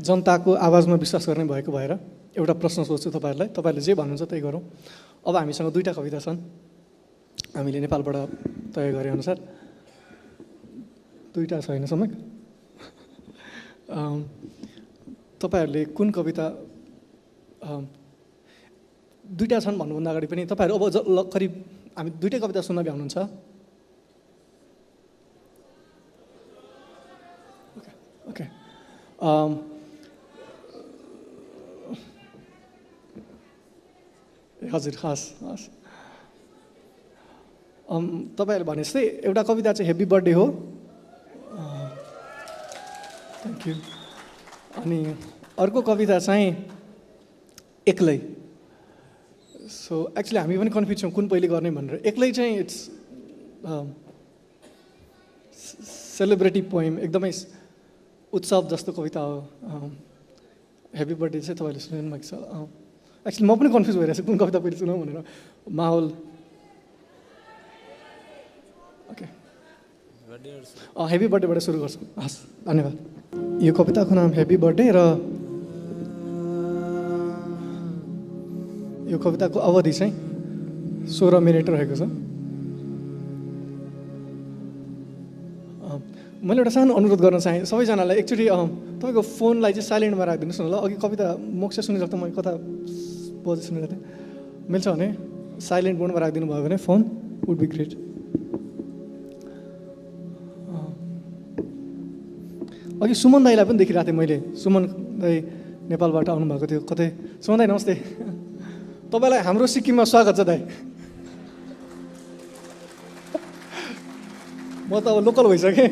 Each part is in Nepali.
जनताको आवाजमा विश्वास गर्ने भएको भएर एउटा प्रश्न सोध्छु तपाईँहरूलाई, तपाईँहरूले जे भन्नुहुन्छ त्यही गरौँ। अब हामीसँग दुईवटा कविता छन्, हामीले नेपालबाट तय गरे अनुसार दुईवटा छैन समय। तपाईँहरूले कुन कविता, दुईवटा छन् भन्नुभन्दा अगाडि पनि तपाईँहरू अब करिब हामी दुईटै कविता सुन्न भ्याउनुहुन्छ? ओके, हजुर, हस् हस्। तपाईँहरूले भने जस्तै एउटा कविता चाहिँ ह्याप्पी बर्थडे हो, थ्याङ्क यू। अनि अर्को कविता चाहिँ एक्लै। सो एक्चुली हामी पनि कन्फ्युज छौँ कुन पहिले गर्ने भनेर। एक्लै चाहिँ इट्स सेलिब्रेटी पोइम, एकदमै उत्सव जस्तो कविता हो। ह्याप्पी बर्थडे चाहिँ तपाईँले सुन्नु भएको छ। एक्चुली म पनि कन्फ्युज भइरहेको छु कुन कविता पहिले सुनाउँ भनेर। माहौल, ओके, ह्याप्पी बर्थडेबाट सुरु गर्छौँ। हस्, धन्यवाद। यो कविताको नाम ह्याप्पी बर्थडे र यो कविताको अवधि चाहिँ 16 मिनट रहेको छ। मैले एउटा सानो अनुरोध गर्न चाहेँ सबैजनालाई, एक्चुअली तपाईँको फोनलाई चाहिँ साइलेन्टमा राखिदिनुहोस् न ल। अघि कविता मोक्ष सुनिरहेको त, म कता बजे सुनेको थिएँ। मिल्छ भने साइलेन्ट मोडमा राखिदिनु भयो भने फोन वुड बी ग्रेट। अघि सुमन दाईलाई पनि देखिरहेको थिएँ मैले। सुमन दाई नेपालबाट आउनुभएको थियो कतै। सुमन दाई नमस्ते, तपाईँलाई हाम्रो सिक्किममा स्वागत छ दाई। म त अब लोकल भइसकेँ।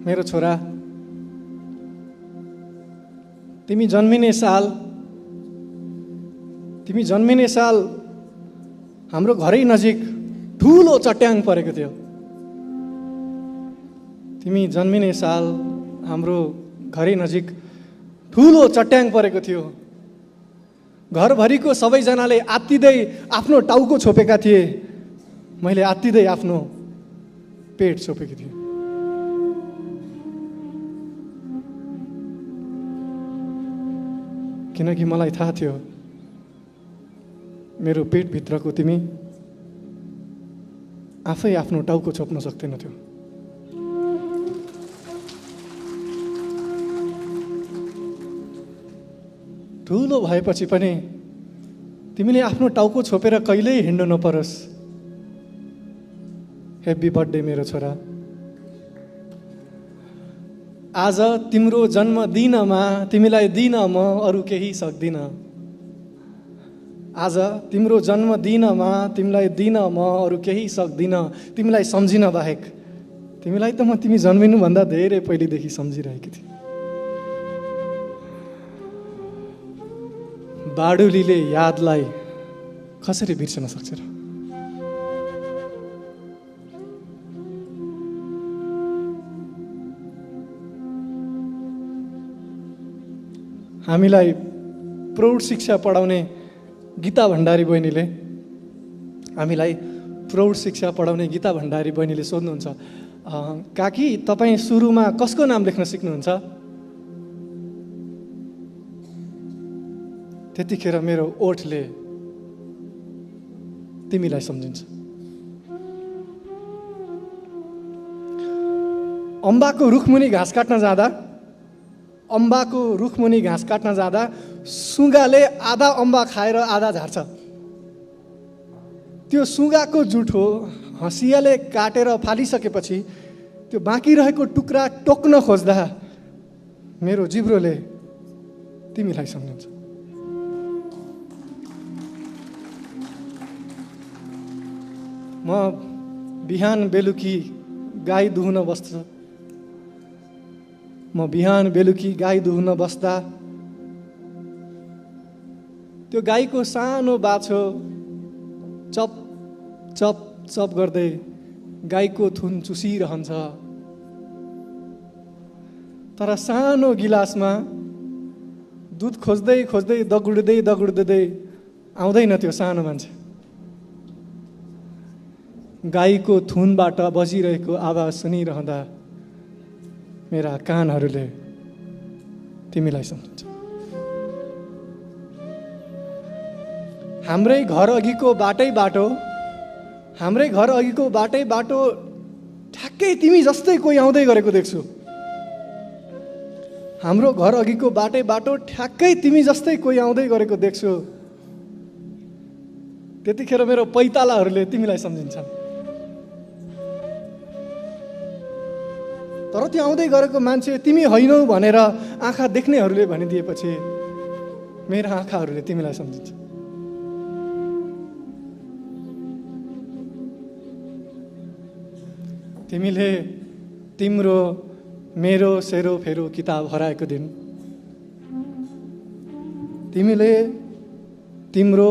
मेरो छोरा, तिमी जन्मिने साल हाम्रो घरै नजिक ठुलो चट्याङ परेको थियो। तिमी जन्मिने साल हाम्रो घरै नजिक ठुलो चट्याङ परेको थियो। घरभरिको सबैजनाले आत्तिँदै आफ्नो टाउको छोपेका थिए। मैले आत्तिँदै आफ्नो पेट छोपेकी थिएँ। किनकि मलाई थाहा थियो मेरो पेटभित्रको तिमी आफै आफ्नो टाउको छोप्न सक्दैनथ्यौ। ठुलो भएपछि पनि तिमीले आफ्नो टाउको छोपेर कहिल्यै हिँड्नु नपरोस्। ह्याप्पी बर्थडे मेरो छोरा। आज तिम्रो जन्मदिनमा तिमीलाई दिन म अरू केही सक्दिन। आज तिम्रो जन्मदिनमा तिमीलाई दिन म अरू केही सक्दिन। तिमीलाई सम्झिन बाहेक। तिमीलाई त म तिमी जन्मिनुभन्दा धेरै पहिलेदेखि सम्झिरहेकी थिएँ। बाडुलीले यादलाई कसरी बिर्सन सक्छ र? हामीलाई प्रौढ शिक्षा पढाउने गीता भण्डारी बहिनीले सोध्नुहुन्छ, काकी तपाईँ सुरुमा कसको नाम लेख्न सिक्नुहुन्छ? त्यतिखेर मेरो ओठले तिमीलाई सम्झिन्छ। अम्बाको रुखमुनि घाँस काट्न जाँदा सुगाले आधा अम्बा खाएर आधा झार्छ। त्यो सुगाको जुठो हँसियाले काटेर फालिसकेपछि त्यो बाँकी रहेको टुक्रा टोक्न खोज्दा मेरो जिब्रोले तिमीलाई सम्झिन्छ। म बिहान बेलुकी गाई दुहुन बस्दा त्यो गाईको सानो बाछो चप चप चप गर्दै गाईको थुन चुसिरहन्छ। तर सानो गिलासमा दुध खोज्दै खोज्दै दगुड्दै आउँदैन त्यो सानो मान्छे। गाईको थुनबाट बजिरहेको आवाज सुनिरहँदा मेरा कानहरूले तिमीलाई सम्झन्छ। हाम्रै घर अघिको बाटो ठ्याक्कै तिमी जस्तै कोही आउँदै गरेको देख्छु। हाम्रो घर अघिको बाटो ठ्याक्कै तिमी जस्तै कोही आउँदै गरेको देख्छु। त्यतिखेर मेरो पैतालाहरूले तिमीलाई सम्झिन्छन्। तर त्यो आउँदै गरेको मान्छे तिमी होइनौ भनेर आँखा देख्नेहरूले भनिदिएपछि मेरा आँखाहरूले तिमीलाई सम्झिन्छ। तिमीले तिम्रो मेरो सेरोफेरो किताब हराएको दिन, तिमीले तिम्रो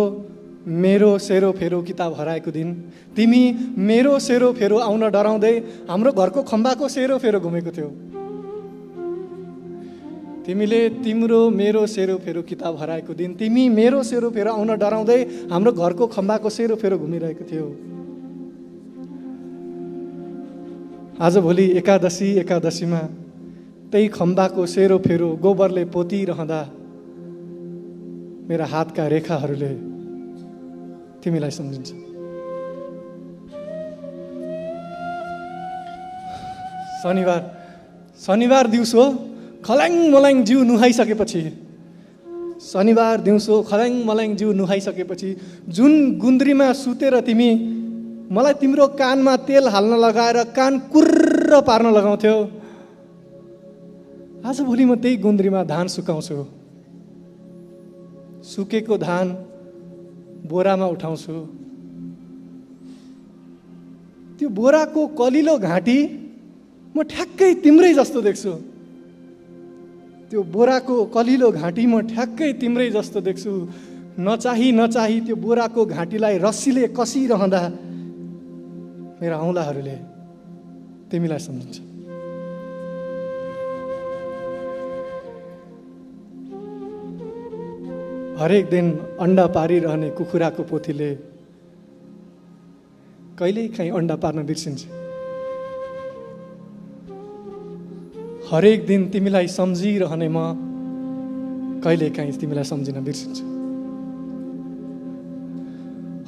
मेरो सेरोफेरो किताब हराएको दिन, तिमी मेरो सेरोफेरो आउन डराउँदै हाम्रो घरको खम्बाको सेरोफेरो घुमेको थियौ। तिमीले तिम्रो मेरो सेरोफेरो किताब हराएको दिन, तिमी मेरो सेरोफेरो आउन डराउँदै हाम्रो घरको खम्बाको सेरोफेरो घुमिरहेको थियौ। आजभोलि एकादशीमा त्यही खम्बाको सेरोफेरो गोबरले पोतिरहँदा मेरा हातका रेखाहरूले तिमीलाई सम्झिन्छ। शनिबार दिउँसो खल्याङ मल्याङ जिउ नुहाइसकेपछि जुन गुन्द्रीमा सुतेर तिमी मलाई तिम्रो कानमा तेल हाल्न लगाएर कान कुर्र पार्न लगाउँथ्यौ, आजभोलि म त्यही गुन्द्रीमा धान सुकाउँछु। सुकेको धान बोरामा उठाउँछु। त्यो बोराको कलिलो घाँटी म ठ्याक्कै तिम्रै जस्तो देख्छु। नचाही त्यो बोराको घाँटीलाई रस्सीले कसिरहँदा मेरा औँलाहरूले तिमीलाई सम्झिन्छ। हरेक दिन अन्डा पारिरहने कुखुराको पोथीले कहिलेकाहीँ अन्डा पार्न बिर्सिन्छ। हरेक दिन तिमीलाई सम्झिरहने म कहिलेकाहीँ तिमीलाई सम्झिन बिर्सिन्छु।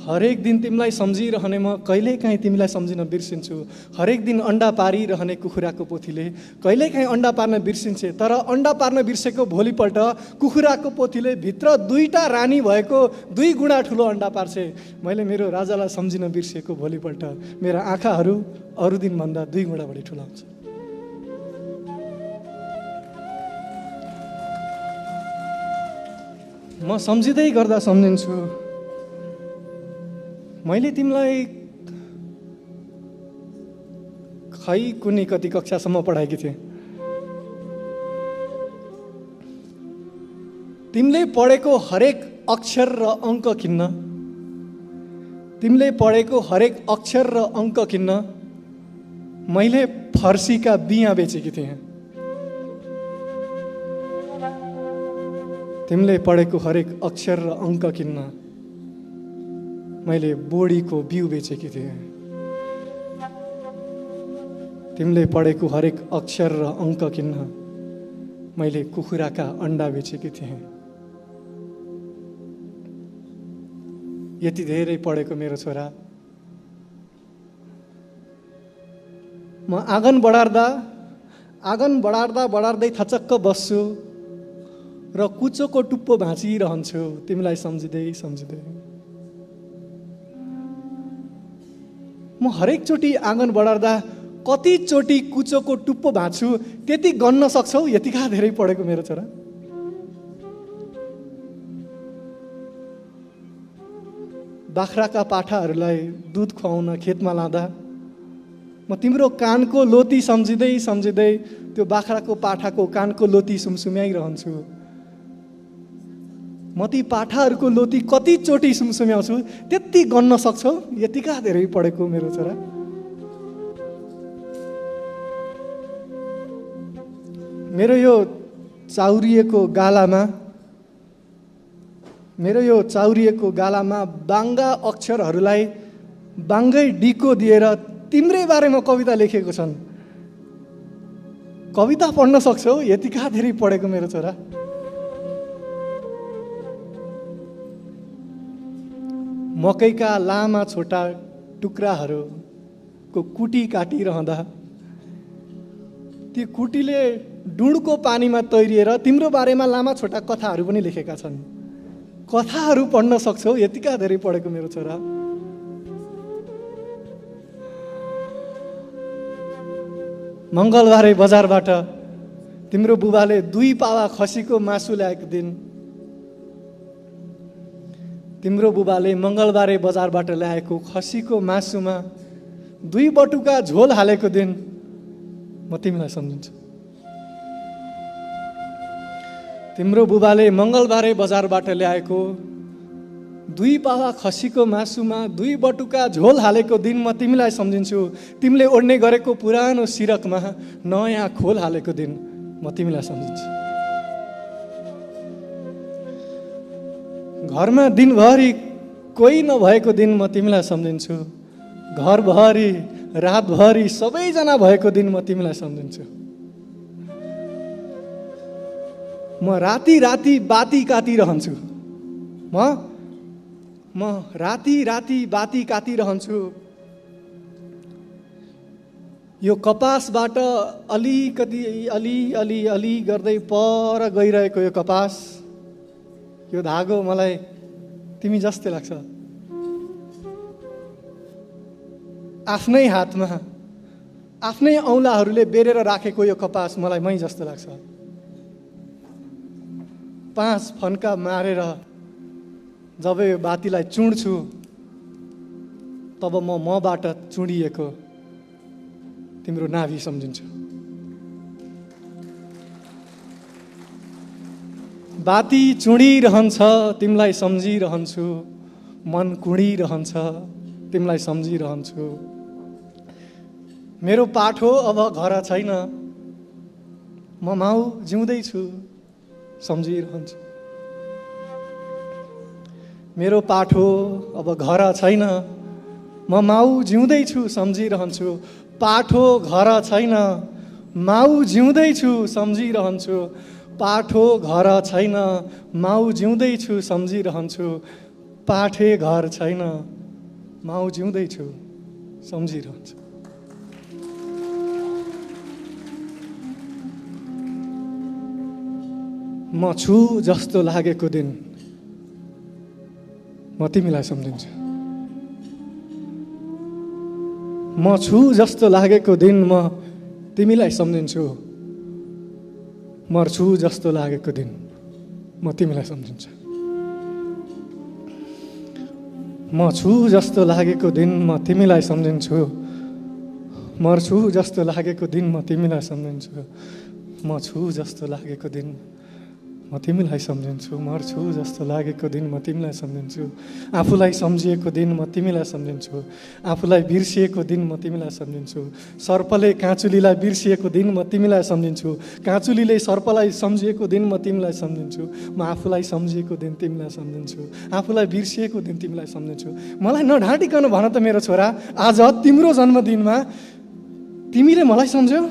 हरेक दिन तिमीलाई सम्झिरहने म कहिलेकाहीँ तिमीलाई सम्झिन बिर्सिन्छु। हरेक दिन अन्डा पारिरहने कुखुराको पोथीले कहिलेकाहीँ अन्डा पार्न बिर्सिन्छ। तर अन्डा पार्न बिर्सेको भोलिपल्ट कुखुराको पोथीले भित्र 2टा रानी भएको 2 गुणा ठुलो अन्डा पार्छे। मैले मेरो राजालाई सम्झिन बिर्सेको भोलिपल्ट मेरा आँखाहरू अरू दिनभन्दा 2 गुणा बढी ठुला हुन्छ। म सम्झिँदै गर्दा सम्झिन्छु, मैले तिमीलाई खै कुनै कति कक्षासम्म पढाएकी थिएँ। तिमीले पढेको हरेक अक्षर र अङ्क किन्न मैले फर्सीका बिया बेचेकी थिएँ। तिमीले पढेको हरेक अक्षर र अङ्क किन्न मैले बोडीको बिउ बेचेकी थिएँ। तिमीले पढेको हरेक अक्षर र अङ्क किन्न मैले कुखुराका अन्डा बेचेकी थिएँ। यति धेरै पढेको मेरो छोरा, म आँगन बढार्दै थचक्क बस्छु र कुचोको टुप्पो भाँचिरहन्छु तिमीलाई सम्झिँदै। म हरेकचोटि आँगन बढार्दा कतिचोटि कुचोको टुप्पो भाँच्छु त्यति गन्न सक्छौ? यतिका धेरै पढेको मेरो छोरा। बाख्राका पाठाहरूलाई दुध खुवाउन खेतमा लाँदा म तिम्रो कानको लोती सम्झिँदै त्यो बाख्राको पाठाको कानको लोती सुमसुम्याइरहन्छु। म ती पाठाहरूको लोती कतिचोटि सुमसुम्याउँछु त्यति गन्न सक्छौ? यतिका धेरै पढेको मेरो छोरा। मेरो यो चाउरिएको गालामा बाङ्गा अक्षरहरूलाई बाङ्गै डिको दिएर तिम्रै बारेमा कविता लेखेको छन्। कविता पढ्न सक्छौ? यतिका धेरै पढेको मेरो छोरा। मकैका लामा छोटा टुक्राहरूको कुटी काटिरहँदा त्यो कुटीले डुँडको पानीमा तैरिएर तिम्रो बारेमा लामा छोटा कथाहरू पनि लेखेका छन्। कथाहरू पढ्न सक्छौ? यतिका धेरै पढेको मेरो छोरा। मङ्गलबारे बजारबाट तिम्रो बुबाले 2 पावा खसीको मासु ल्याएको दिन, तिम्रो बुबाले मङ्गलबारे बजारबाट ल्याएको खसीको मासुमा 2 बटुका झोल हालेको दिन म तिमीलाई सम्झिन्छु। तिम्रो बुबाले मङ्गलबारे बजारबाट ल्याएको 2 पावा खसीको मासुमा 2 बटुका झोल हालेको दिन म तिमीलाई सम्झिन्छु। तिमीले ओड्ने गरेको पुरानो सिरकमा नयाँ खोल हालेको दिन म तिमीलाई सम्झिन्छु। घरमा दिनभरि कोही नभएको दिन म तिमीलाई सम्झिन्छु। घरभरि रातभरि सबैजना भएको दिन म तिमीलाई सम्झिन्छु। म राति राति बाती काटिरहन्छु। म राति राति बाती काटिरहन्छु। यो कपासबाट अलिकति अलि गर्दै पर गइरहेको यो कपास, यो धागो मलाई तिमी जस्तै लाग्छ। आफ्नै हातमा आफ्नै औँलाहरूले बेरेर राखेको यो कपास मलाई मै जस्तो लाग्छ। 5 फन्का मारेर जब यो बातीलाई चुड्छु तब मबाट चुडिएको तिम्रो नाभि सम्झिन्छु। बाती चुडिरहन्छ तिमीलाई सम्झिरहन्छु। मन कुडिरहन्छ तिमीलाई सम्झिरहन्छु। मेरो पाठो अब घर छैन, म माउ जिउँदैछु सम्झिरहन्छु। मेरो पाठो अब घर छैन, म माउ जिउँदैछु सम्झिरहन्छु। पाठो घर छैन, माउ जिउँदैछु सम्झिरहन्छु। पाठो घर छैन, माउ जिउँदैछु सम्झिरहन्छु। पाठे घर छैन, माउ जिउँदैछु सम्झिरहन्छु। म छु जस्तो लागेको दिन म तिमीलाई सम्झिन्छु। म छु जस्तो लागेको दिन म तिमीलाई सम्झिन्छु। मर्छु जस्तो लागेको दिन म तिमीलाई सम्झिन्छु। म छु जस्तो लागेको दिन म तिमीलाई सम्झिन्छु। मर्छु जस्तो लागेको दिन म तिमीलाई सम्झिन्छु। म छु जस्तो लागेको दिन म तिमीलाई सम्झिन्छु। मर्छु जस्तो लागेको दिन म तिमीलाई सम्झिन्छु। आफूलाई सम्झिएको दिन म तिमीलाई सम्झिन्छु। आफूलाई बिर्सिएको दिन म तिमीलाई सम्झिन्छु। सर्पले काँचुलीलाई बिर्सिएको दिन म तिमीलाई सम्झिन्छु। काँचुलीले सर्पलाई सम्झिएको दिन म तिमीलाई सम्झिन्छु। म आफूलाई सम्झिएको दिन तिमीलाई सम्झिन्छु। आफूलाई बिर्सिएको दिन तिमीलाई सम्झिन्छु। मलाई नढाँटिकन भन त मेरो छोरा, आज तिम्रो जन्मदिनमा तिमीले मलाई सम्झ्यौ?